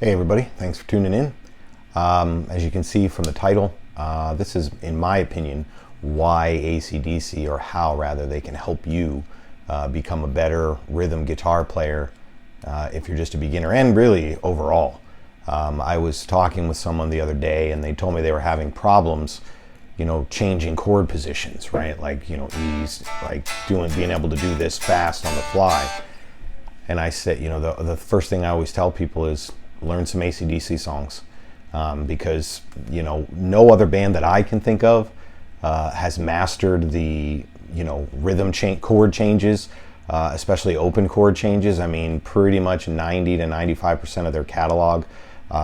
Hey everybody, thanks for tuning in. As you can see from the title, this is, in my opinion, why ACDC, or how rather, they can help you become a better rhythm guitar player if you're just a beginner, and really overall. I was talking with someone the other day and they told me they were having problems, changing chord positions, right? Like, E's, like being able to do this fast on the fly. And I said, the first thing I always tell people is learn some ACDC songs, because no other band that I can think of has mastered the rhythm chord changes, especially open chord changes. I mean, pretty much 90 to 95% of their catalog,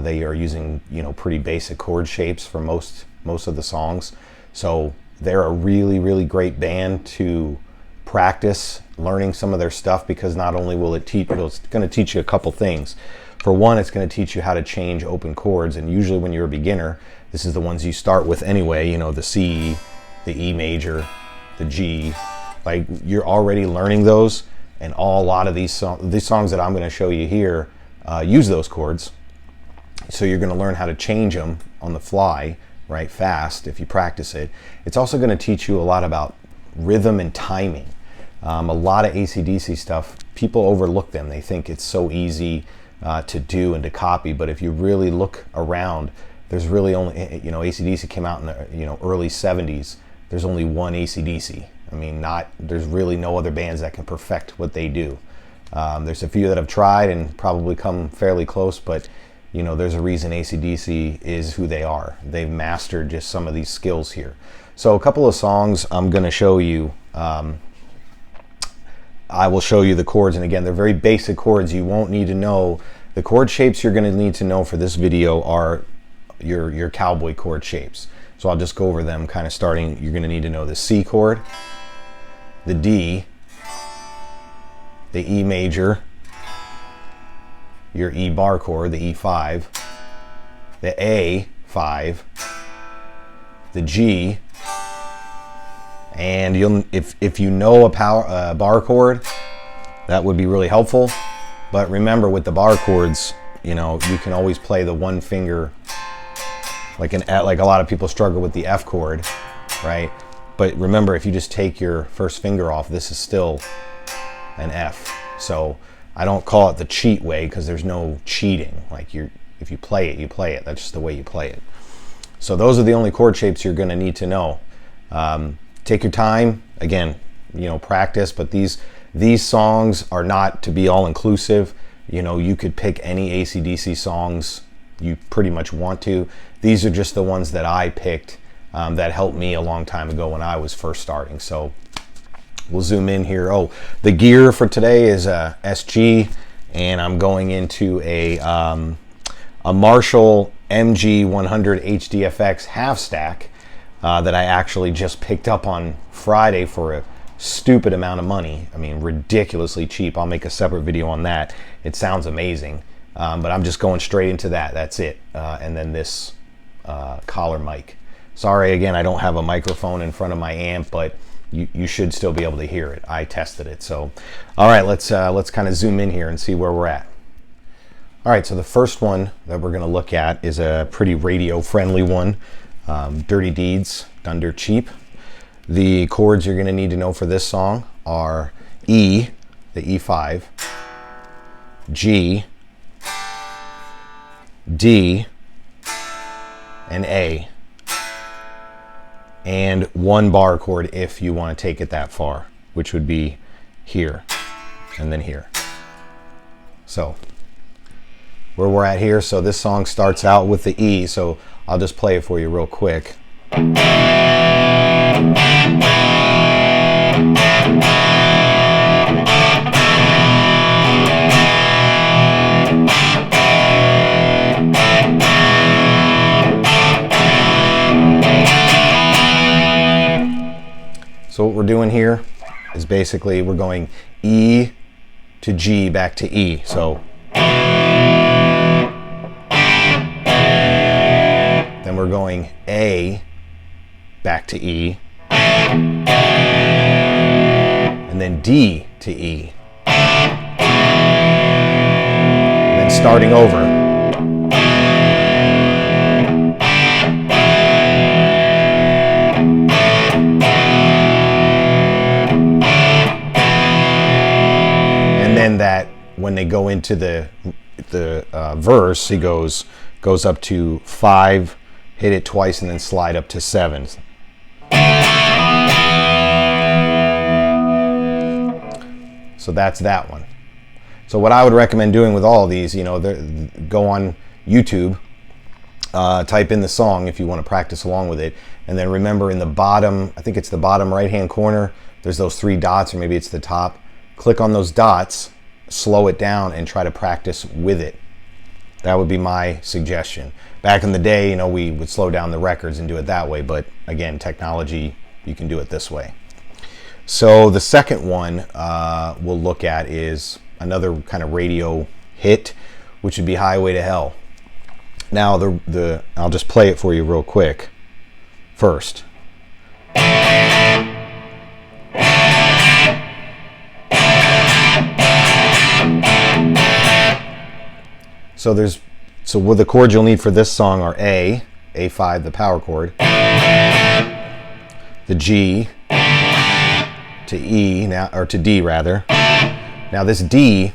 they are using pretty basic chord shapes for most of the songs. So they're a really great band to practice learning some of their stuff, because not only will it's going to teach you a couple things. For one, it's going to teach you how to change open chords, and usually when you're a beginner, this is the ones you start with anyway, the C, the E major, the G. Like, you're already learning those, and a lot of these songs that I'm going to show you here use those chords. So you're going to learn how to change them on the fly, right, fast, if you practice it. It's also going to teach you a lot about rhythm and timing. A lot of AC/DC stuff, people overlook them. They think it's so easy to do and to copy, but if you really look around, there's really only, AC/DC came out in the early 70s. There's only one AC/DC. I mean, there's really no other bands that can perfect what they do. There's a few that have tried and probably come fairly close, but there's a reason AC/DC is who they are. They've mastered just some of these skills here. So a couple of songs I'm going to show you. I will show you the chords, and again, they're very basic chords. You won't need to know. The chord shapes you're going to need to know for this video are your cowboy chord shapes. So I'll just go over them, kind of starting. You're going to need to know the C chord, the D, the E major, your E bar chord, the E5, the A5, the G, and if you know a bar chord, that would be really helpful. But remember, with the bar chords, you can always play the one finger, like a lot of people struggle with the F chord, right? But remember, if you just take your first finger off, this is still an F. So I don't call it the cheat way, because there's no cheating. Like, if you play it, you play it. That's just the way you play it. So those are the only chord shapes you're going to need to know. Take your time, again, practice, but these songs are not to be all inclusive. You could pick any AC/DC songs you pretty much want to. These are just the ones that I picked that helped me a long time ago when I was first starting. So we'll zoom in here. Oh, the gear for today is a SG, and I'm going into a Marshall MG100 HDFX half stack that I actually just picked up on Friday for a stupid amount of money. I mean, ridiculously cheap. I'll make a separate video on that. It sounds amazing, but I'm just going straight into that. That's it. And then this collar mic. Sorry, again, I don't have a microphone in front of my amp, but you should still be able to hear it. I tested it. So, all right, let's kind of zoom in here and see where we're at. All right, so the first one that we're going to look at is a pretty radio-friendly one. Dirty Deeds, Done Dirt Cheap. The chords you're going to need to know for this song are E, the E5, G, D, and A, and one bar chord if you want to take it that far, which would be here and then here. So where we're at here, so this song starts out with the E, so I'll just play it for you real quick. So what we're doing here is basically we're going E to G back to E. So then we're going A back to E, and then D to E, and then starting over. then that when they go into the verse, he goes up to 5, hit it twice, and then slide up to 7. So that's that one. So what I would recommend doing with all of these, go on YouTube, type in the song if you want to practice along with it, and then remember in the bottom, I think it's the bottom right-hand corner, there's those 3 dots, or maybe it's the top. Click on those dots, slow it down, and try to practice with it. That would be my suggestion. Back in the day, we would slow down the records and do it that way, but again, technology, you can do it this way. So the second one we'll look at is another kind of radio hit, which would be Highway to Hell. Now I'll just play it for you real quick first. So what the chords you'll need for this song are A5, the power chord, the G, to E now, or to D rather. Now this D,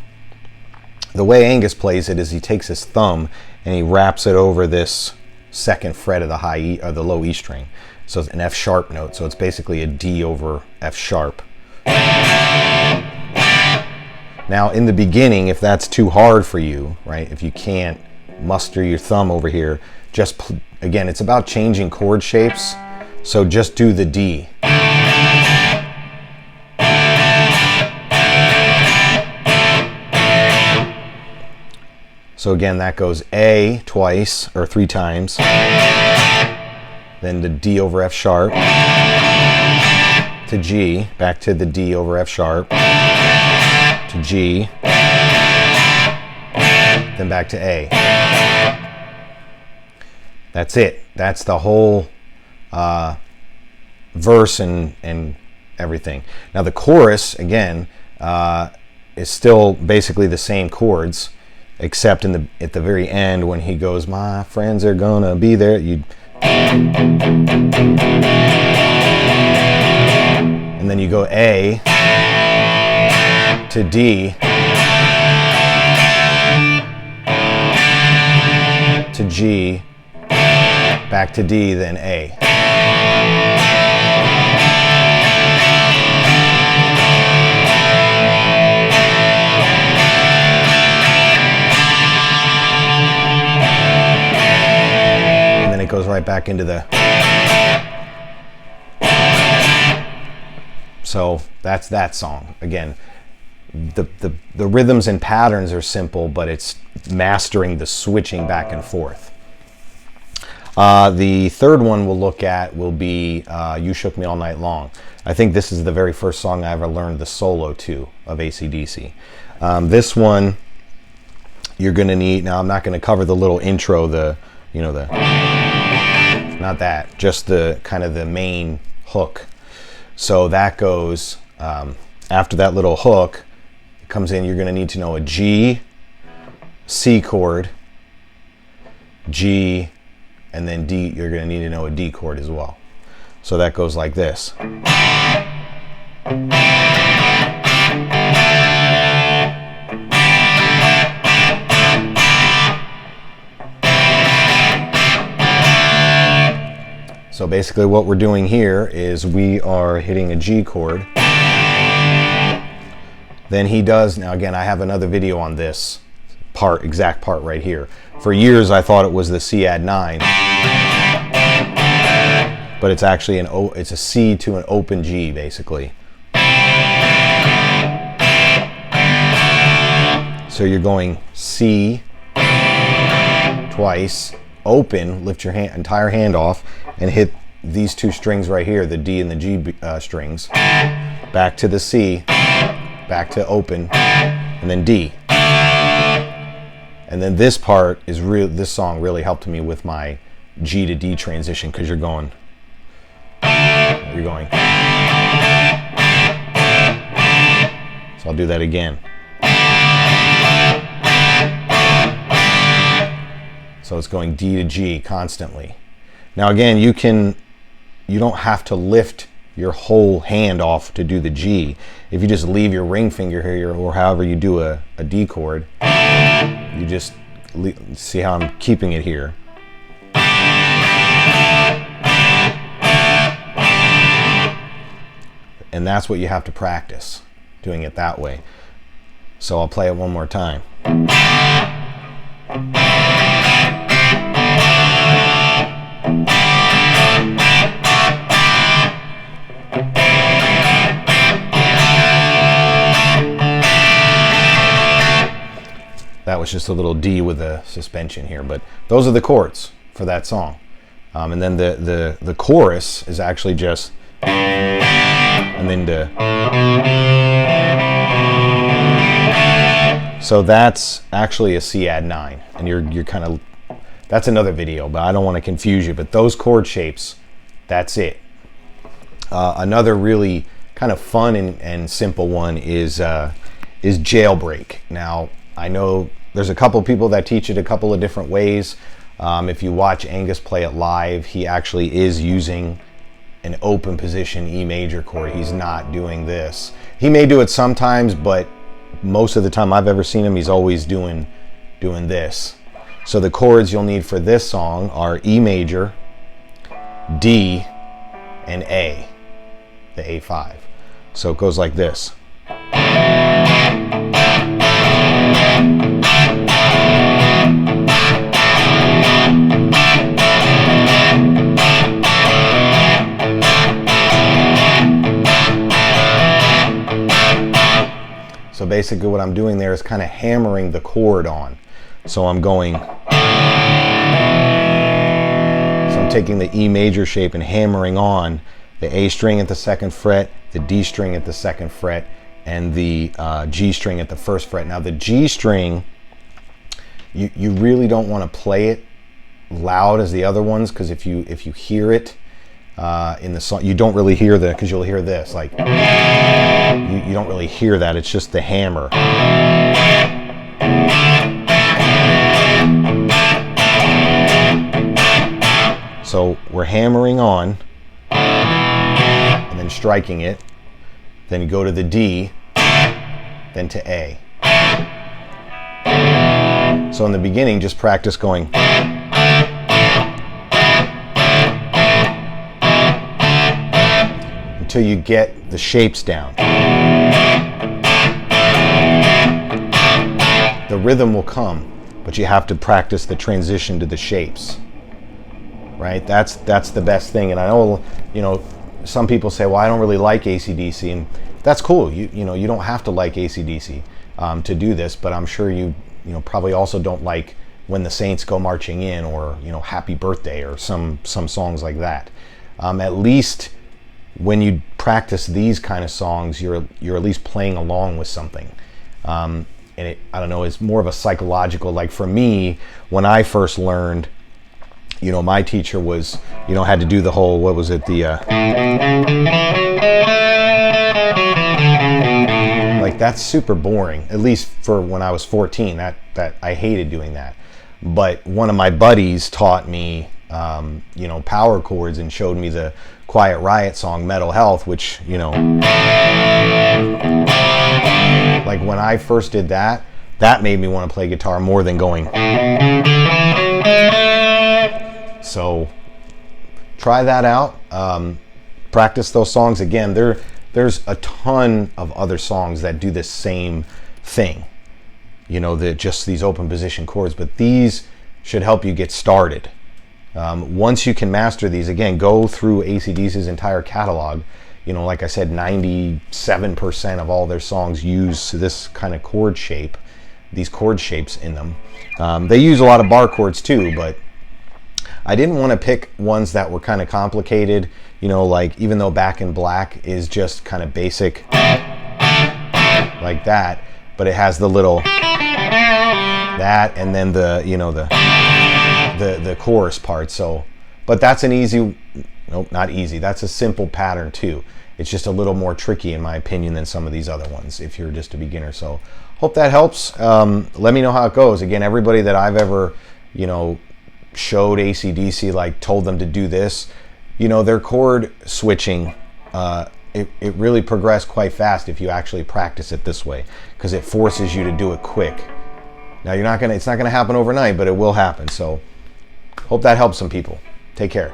the way Angus plays it is he takes his thumb and he wraps it over this 2nd fret of the high E or the low E string. So it's an F sharp note. So it's basically a D over F sharp. Now in the beginning, if that's too hard for you, right? If you can't muster your thumb over here, again, it's about changing chord shapes. So just do the D. So again, that goes A twice or 3 times, then the D over F sharp, to G, back to the D over F sharp, to G, then back to A. That's it. That's the whole verse and everything. Now the chorus, again, is still basically the same chords, except at the very end when he goes, my friends are gonna be there, and then you go A to D to G, back to D, then A. It goes right back into the. So that's that song. Again, the rhythms and patterns are simple, but it's mastering the switching back and forth. The third one we'll look at will be You Shook Me All Night Long. I think this is the very first song I ever learned the solo to of ACDC. This one you're going to need, now I'm not going to cover the little intro, not that, just the kind of the main hook. So that goes, after that little hook, it comes in, you're going to need to know a G, C chord, G, and then D, you're going to need to know a D chord as well. So that goes like this. So basically what we're doing here is we are hitting a G chord. Then he does, now again, I have another video on this exact part right here. For years I thought it was the C add 9, but it's actually it's a C to an open G basically. So you're going C twice, open, lift your entire hand off, and hit these 2 strings right here, the D and the G strings, back to the C, back to open, and then D. And then this part is this song really helped me with my G to D transition, because you're going. So I'll do that again. So it's going D to G constantly. Now again, you don't have to lift your whole hand off to do the G. If you just leave your ring finger here, or however you do a D chord, you just see how I'm keeping it here. And that's what you have to practice, doing it that way. So I'll play it one more time. That was just a little D with a suspension here, but those are the chords for that song. And then the chorus is actually just, and then so that's actually a C add 9, and you're kind of, that's another video, but I don't want to confuse you. But those chord shapes, that's it. Another really kind of fun and simple one is Jailbreak. Now, I know there's a couple people that teach it a couple of different ways. If you watch Angus play it live, he actually is using an open position E major chord. He's not doing this. He may do it sometimes, but most of the time I've ever seen him, he's always doing this. So the chords you'll need for this song are E major, D, and A, the A5. So it goes like this. So basically what I'm doing there is kind of hammering the chord on. So I'm going, so I'm taking the E major shape and hammering on the A string at the 2nd fret, the D string at the 2nd fret, and the G string at the 1st fret. Now the G string, you really don't want to play it loud as the other ones, because if you hear it in the song, you don't really hear the, because you'll hear this, like, you don't really hear that, it's just the hammer. So we're hammering on, and then striking it, then you go to the D, then to A. So in the beginning, just practice going until you get the shapes down. The rhythm will come, but you have to practice the transition to the shapes. Right? That's the best thing. And I know, some people say, well, I don't really like ACDC, and that's cool. You don't have to like ACDC to do this, but I'm sure you probably also don't like When the Saints Go Marching In, or Happy Birthday, or some songs like that. At least when you practice these kind of songs, you're at least playing along with something. And I don't know, it's more of a psychological, like for me, when I first learned, my teacher was, had to do the whole, what was it, like, that's super boring, at least for when I was 14, that I hated doing that. But one of my buddies taught me, power chords, and showed me the Quiet Riot song, Metal Health, which, like when I first did that made me want to play guitar more than going. So try that out. Practice those songs. Again, there's a ton of other songs that do the same thing. Just these open position chords, but these should help you get started. Once you can master these, again, go through AC/DC's entire catalog. Like I said, 97% of all their songs use this kind of chord shape, these chord shapes in them. They use a lot of bar chords too, but I didn't want to pick ones that were kind of complicated, like even though Back in Black is just kind of basic like that, but it has the little that, and then the chorus part. So, but that's an easy, nope, not easy. That's a simple pattern too. It's just a little more tricky in my opinion than some of these other ones if you're just a beginner. So hope that helps. Let me know how it goes. Again, everybody that I've ever, showed AC/DC, like told them to do this, their chord switching it really progressed quite fast if you actually practice it this way, because it forces you to do it quick. Now it's not gonna happen overnight, but it will happen. So hope that helps some people. Take care.